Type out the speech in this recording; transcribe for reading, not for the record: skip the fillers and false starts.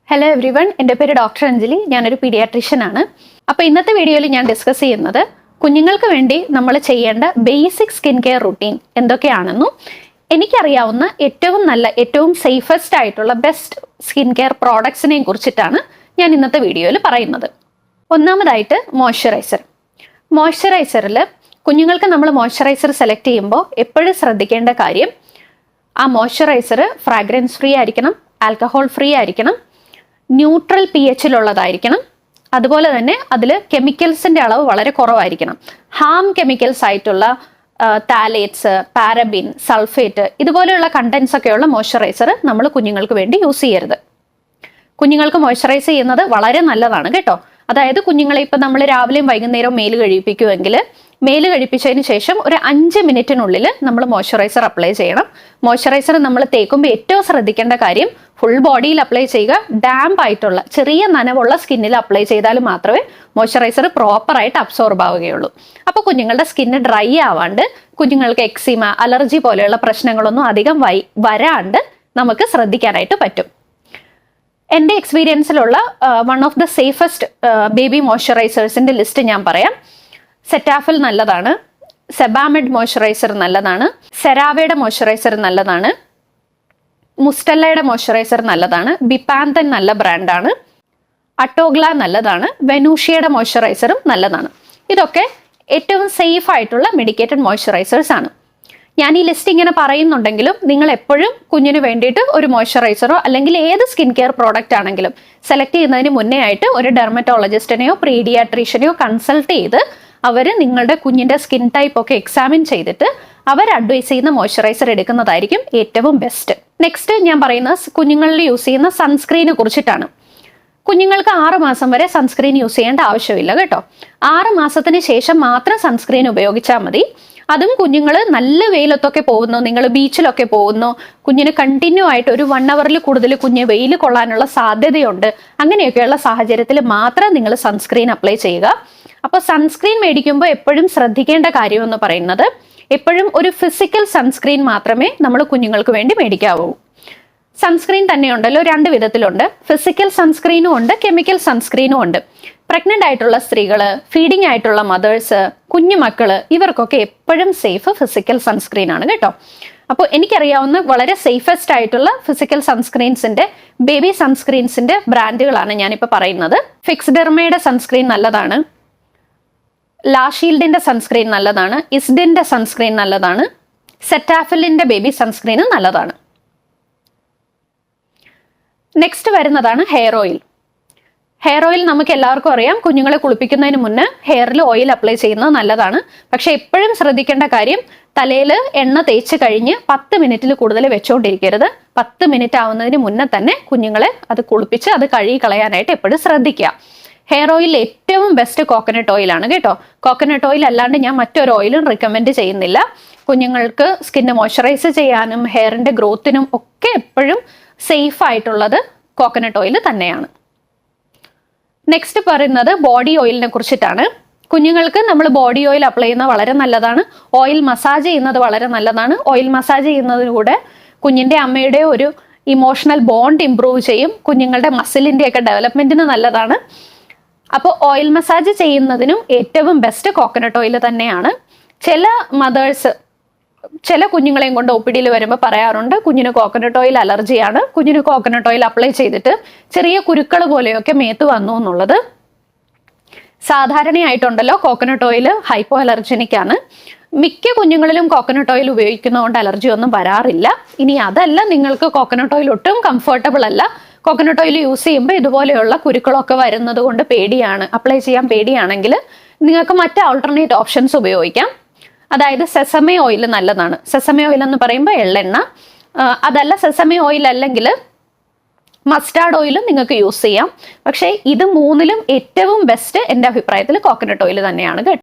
Hello every one, എൻ്റെ പേര് doctor Anjali. ഞാനൊരു പീഡിയാട്രീഷ്യൻ ആണ്. അപ്പോൾ ഇന്നത്തെ വീഡിയോയിൽ ഞാൻ ഡിസ്കസ് ചെയ്യുന്നത് കുഞ്ഞുങ്ങൾക്ക് വേണ്ടി നമ്മൾ ചെയ്യേണ്ട ബേസിക് സ്കിൻ കെയർ റുട്ടീൻ എന്തൊക്കെയാണെന്നും എനിക്കറിയാവുന്ന ഏറ്റവും സേഫസ്റ്റ് ആയിട്ടുള്ള ബെസ്റ്റ് സ്കിൻ കെയർ പ്രോഡക്ട്സിനെയും കുറിച്ചിട്ടാണ് ഞാൻ ഇന്നത്തെ വീഡിയോയിൽ പറയുന്നത്. ഒന്നാമതായിട്ട് മോയ്സ്ചറൈസറിൽ കുഞ്ഞുങ്ങൾക്ക് നമ്മൾ മോയ്സ്ചറൈസർ സെലക്ട് ചെയ്യുമ്പോൾ എപ്പോഴും ശ്രദ്ധിക്കേണ്ട കാര്യം, ആ മോയ്സ്ചറൈസർ ഫ്രാഗ്രൻസ് ഫ്രീ ആയിരിക്കണം, ആൽക്കഹോൾ ഫ്രീ ആയിരിക്കണം, ന്യൂട്രൽ pH-ലുള്ളതായിരിക്കണം. അതുപോലെ തന്നെ അതിൽ കെമിക്കൽസിൻ്റെ അളവ് വളരെ കുറവായിരിക്കണം. ഹാം കെമിക്കൽസ് ആയിട്ടുള്ള താലേറ്റ്സ്, പാരബിൻ, സൾഫേറ്റ് ഇതുപോലെയുള്ള കണ്ടൻസ് ഒക്കെയുള്ള മോയ്സ്ചറൈസർ നമ്മൾ കുഞ്ഞുങ്ങൾക്ക് വേണ്ടി യൂസ് ചെയ്യരുത്. കുഞ്ഞുങ്ങൾക്ക് മോയ്സ്ചറൈസ് ചെയ്യുന്നത് വളരെ നല്ലതാണ് കേട്ടോ. അതായത് കുഞ്ഞുങ്ങളെ ഇപ്പം നമ്മൾ രാവിലെയും വൈകുന്നേരവും മേല് കഴിപ്പിക്കുമെങ്കിൽ മേല് കഴിപ്പിച്ചതിന് ശേഷം ഒരു 5 മിനിറ്റിനുള്ളിൽ നമ്മൾ മോയ്സ്ചറൈസർ അപ്ലൈ ചെയ്യണം. മോയ്സ്ചറൈസർ നമ്മൾ തേക്കുമ്പോൾ ഏറ്റവും ശ്രദ്ധിക്കേണ്ട കാര്യം ഫുൾ ബോഡിയിൽ അപ്ലൈ ചെയ്യുക. ഡാംപ് ആയിട്ടുള്ള ചെറിയ നനവുള്ള സ്കിന്നിൽ അപ്ലൈ ചെയ്താൽ മാത്രമേ മോയ്സ്ചറൈസർ പ്രോപ്പറായിട്ട് അബ്സോർബ് ആവുകയുള്ളൂ. അപ്പോൾ കുഞ്ഞുങ്ങളുടെ സ്കിന്ന് ഡ്രൈ ആവാണ്ട് കുഞ്ഞുങ്ങൾക്ക് എക്സിമ, അലർജി പോലെയുള്ള പ്രശ്നങ്ങളൊന്നും അധികം വരാണ്ട് നമുക്ക് ശ്രദ്ധിക്കാനായിട്ട് പറ്റും. എൻ്റെ എക്സ്പീരിയൻസിലുള്ള one of the safest baby മോയ്സ്ചറൈസേഴ്സിൻ്റെ ലിസ്റ്റ് ഞാൻ പറയാം. സെറ്റാഫിൽ നല്ലതാണ്, സെബാമെഡ് മോയ്സ്ചറൈസർ നല്ലതാണ്, സെരാവയുടെ മോയ്സ്ചറൈസർ നല്ലതാണ്, മുസ്റ്റല്ലയുടെ മോയ്സ്ചറൈസർ നല്ലതാണ്, ബിപാന്തൻ നല്ല ബ്രാൻഡാണ്, അട്ടോഗ്ല നല്ലതാണ്, വെനൂഷ്യയുടെ മോയ്സ്ചറൈസറും നല്ലതാണ്. ഇതൊക്കെ ഏറ്റവും സേഫ് ആയിട്ടുള്ള മെഡിക്കേറ്റഡ് മോയ്സ്ചറൈസേഴ്സ് ആണ്. ഞാൻ ഈ ലിസ്റ്റ് ഇങ്ങനെ പറയുന്നുണ്ടെങ്കിലും നിങ്ങൾ എപ്പോഴും കുഞ്ഞിന് വേണ്ടിയിട്ട് ഒരു മോയ്സ്ചറൈസറോ അല്ലെങ്കിൽ ഏത് സ്കിൻ കെയർ പ്രോഡക്റ്റ് ആണെങ്കിലും സെലക്ട് ചെയ്യുന്നതിന് മുന്നേ ആയിട്ട് ഒരു ഡെർമറ്റോളജിസ്റ്റിനെയോ പീഡിയാട്രീഷ്യനെയോ കൺസൾട്ട് ചെയ്ത് അവർ നിങ്ങളുടെ കുഞ്ഞിൻ്റെ സ്കിൻ ടൈപ്പ് ഒക്കെ എക്സാമിൻ ചെയ്തിട്ട് അവർ അഡ്വൈസ് ചെയ്യുന്ന മോയ്സ്ചറൈസർ എടുക്കുന്നതായിരിക്കും ഏറ്റവും ബെസ്റ്റ്. നെക്സ്റ്റ് ഞാൻ പറയുന്നത് കുഞ്ഞുങ്ങളിൽ യൂസ് ചെയ്യുന്ന സൺസ്ക്രീനെ കുറിച്ചിട്ടാണ്. കുഞ്ഞുങ്ങൾക്ക് 6 മാസം വരെ സൺസ്ക്രീൻ യൂസ് ചെയ്യേണ്ട ആവശ്യമില്ല കേട്ടോ. 6 മാസത്തിന് ശേഷം മാത്രം സൺസ്ക്രീൻ ഉപയോഗിച്ചാൽ മതി. അതും കുഞ്ഞുങ്ങൾ നല്ല വെയിലത്തൊക്കെ പോകുന്നു, നിങ്ങൾ ബീച്ചിലൊക്കെ പോകുന്നു, കുഞ്ഞിന് കണ്ടിന്യൂ ആയിട്ട് ഒരു 1 അവറിൽ കൂടുതൽ കുഞ്ഞ് വെയിൽ കൊള്ളാനുള്ള സാധ്യതയുണ്ട്, അങ്ങനെയൊക്കെയുള്ള സാഹചര്യത്തിൽ മാത്രം നിങ്ങൾ സൺസ്ക്രീൻ അപ്ലൈ ചെയ്യുക. അപ്പോൾ സൺസ്ക്രീൻ മേടിക്കുമ്പോൾ എപ്പോഴും ശ്രദ്ധിക്കേണ്ട കാര്യം എന്ന് പറയുന്നത്, എപ്പോഴും ഒരു ഫിസിക്കൽ സൺസ്ക്രീൻ മാത്രമേ നമ്മൾ കുഞ്ഞുങ്ങൾക്ക് വേണ്ടി മേടിക്കാവൂ. സൺസ്ക്രീൻ തന്നെ ഉണ്ടല്ലോ, 2 വിധത്തിലുണ്ട്. ഫിസിക്കൽ സൺസ്ക്രീനും ഉണ്ട്, കെമിക്കൽ സൺസ്ക്രീനും ഉണ്ട്. പ്രഗ്നന്റ് ആയിട്ടുള്ള സ്ത്രീകൾ, ഫീഡിങ് ആയിട്ടുള്ള മദേഴ്സ്, കുഞ്ഞുമക്കള് ഇവർക്കൊക്കെ എപ്പോഴും സേഫ് ഫിസിക്കൽ സൺസ്ക്രീൻ ആണ് കേട്ടോ. അപ്പോൾ എനിക്കറിയാവുന്ന വളരെ സേഫസ്റ്റ് ആയിട്ടുള്ള ഫിസിക്കൽ സൺസ്ക്രീൻസിന്റെ, ബേബി സൺസ്ക്രീൻസിന്റെ ബ്രാൻഡുകളാണ് ഞാനിപ്പോൾ പറയുന്നത്. ഫിക്സ്ഡെർമയുടെ സൺസ്ക്രീൻ നല്ലതാണ്, ലാഷീൽഡിന്റെ സൺസ്ക്രീൻ നല്ലതാണ്, ഇസ്ഡിന്റെ സൺസ്ക്രീൻ നല്ലതാണ്, സെറ്റാഫിലിന്റെ ബേബി സൺസ്ക്രീൻ നല്ലതാണ്. നെക്സ്റ്റ് വരുന്നതാണ് ഹെയർ ഓയിൽ. ഹെയർ ഓയിൽ നമുക്ക് എല്ലാവർക്കും അറിയാം, കുഞ്ഞുങ്ങളെ കുളിപ്പിക്കുന്നതിന് മുന്നേ ഹെയറിൽ ഓയിൽ അപ്ലൈ ചെയ്യുന്നത് നല്ലതാണ്. പക്ഷെ എപ്പോഴും ശ്രദ്ധിക്കേണ്ട കാര്യം, തലയിൽ എണ്ണ തേച്ച് കഴിഞ്ഞ് 10 മിനിറ്റിൽ കൂടുതൽ വെച്ചുകൊണ്ടിരിക്കരുത്. 10 മിനിറ്റ് ആവുന്നതിന് മുന്നേ തന്നെ കുഞ്ഞുങ്ങളെ അത് കുളിപ്പിച്ച് അത് കഴുകി കളയാനായിട്ട് എപ്പോഴും ശ്രദ്ധിക്കുക. ഹെയർ ഓയിൽ ഏറ്റവും ബെസ്റ്റ് കോക്കനട്ട് ഓയിലാണ് കേട്ടോ. കോക്കനട്ട് ഓയിൽ അല്ലാണ്ട് ഞാൻ മറ്റൊരു ഓയിലും റിക്കമെൻഡ് ചെയ്യുന്നില്ല. കുഞ്ഞുങ്ങൾക്ക് സ്കിന്ന് മോയ്സ്ചറൈസ് ചെയ്യാനും ഹെയറിൻ്റെ ഗ്രോത്തിനും ഒക്കെ എപ്പോഴും സേഫ് ആയിട്ടുള്ളത് കോക്കനട്ട് ഓയിൽ തന്നെയാണ്. നെക്സ്റ്റ് പറയുന്നത് ബോഡി ഓയിലിനെ കുറിച്ചിട്ടാണ്. കുഞ്ഞുങ്ങൾക്ക് നമ്മൾ ബോഡി ഓയിൽ അപ്ലൈ ചെയ്യുന്നത് വളരെ നല്ലതാണ്. ഓയിൽ മസാജ് ചെയ്യുന്നത് വളരെ നല്ലതാണ്. ഓയിൽ മസാജ് ചെയ്യുന്നതിലൂടെ കുഞ്ഞിൻ്റെ അമ്മയുടെ ഒരു ഇമോഷണൽ ബോണ്ട് ഇംപ്രൂവ് ചെയ്യും. കുഞ്ഞുങ്ങളുടെ മസിലിൻ്റെയൊക്കെ ഡെവലപ്മെൻറ്റിന് നല്ലതാണ്. അപ്പോൾ ഓയിൽ മസാജ് ചെയ്യുന്നതിനും ഏറ്റവും ബെസ്റ്റ് കോക്കനട്ട് ഓയിൽ തന്നെയാണ്. ചില മദേഴ്സ് ചില കുഞ്ഞുങ്ങളെയും കൊണ്ട് OPD വരുമ്പോൾ പറയാറുണ്ട്, കുഞ്ഞിന് കോക്കനട്ട് ഓയിൽ അലർജിയാണ്, കുഞ്ഞിന് കോക്കനട്ട് ഓയിൽ അപ്ലൈ ചെയ്തിട്ട് ചെറിയ കുരുക്കൾ പോലെയൊക്കെ മേത്ത് വന്നു എന്നുള്ളത്. സാധാരണയായിട്ടുണ്ടല്ലോ കോക്കനട്ട് ഓയിൽ ഹൈപ്പോ അലർജനിക് ആണ്. മിക്ക കുഞ്ഞുങ്ങളിലും കോക്കനട്ട് ഓയിൽ ഉപയോഗിക്കുന്നതുകൊണ്ട് അലർജി ഒന്നും വരാറില്ല. ഇനി അതല്ല, നിങ്ങൾക്ക് കോക്കനട്ട് ഓയിൽ ഒട്ടും കംഫർട്ടബിൾ അല്ല, കോക്കനട്ട് ഓയിൽ യൂസ് ചെയ്യുമ്പോൾ ഇതുപോലെയുള്ള കുരുക്കളൊക്കെ വരുന്നത് കൊണ്ട് പേടിയാണ്, അപ്ലൈ ചെയ്യാൻ പേടിയാണെങ്കിൽ നിങ്ങൾക്ക് മറ്റ് ആൾട്ടർനേറ്റ് ഓപ്ഷൻസ് ഉപയോഗിക്കാം. അതായത് സെസമേ ഓയിൽ നല്ലതാണ്. സെസമേ ഓയിൽ എന്ന് പറയുമ്പോൾ എള്ളെണ്ണ, അതല്ല സെസമേ ഓയിൽ അല്ലെങ്കിൽ മസ്റ്റാർഡ് ഓയിലും നിങ്ങൾക്ക് യൂസ് ചെയ്യാം. പക്ഷേ ഇത് മൂന്നിലും ഏറ്റവും ബെസ്റ്റ് എൻ്റെ അഭിപ്രായത്തിൽ കോക്കനട്ട് ഓയിൽ തന്നെയാണ് കേട്ടോ.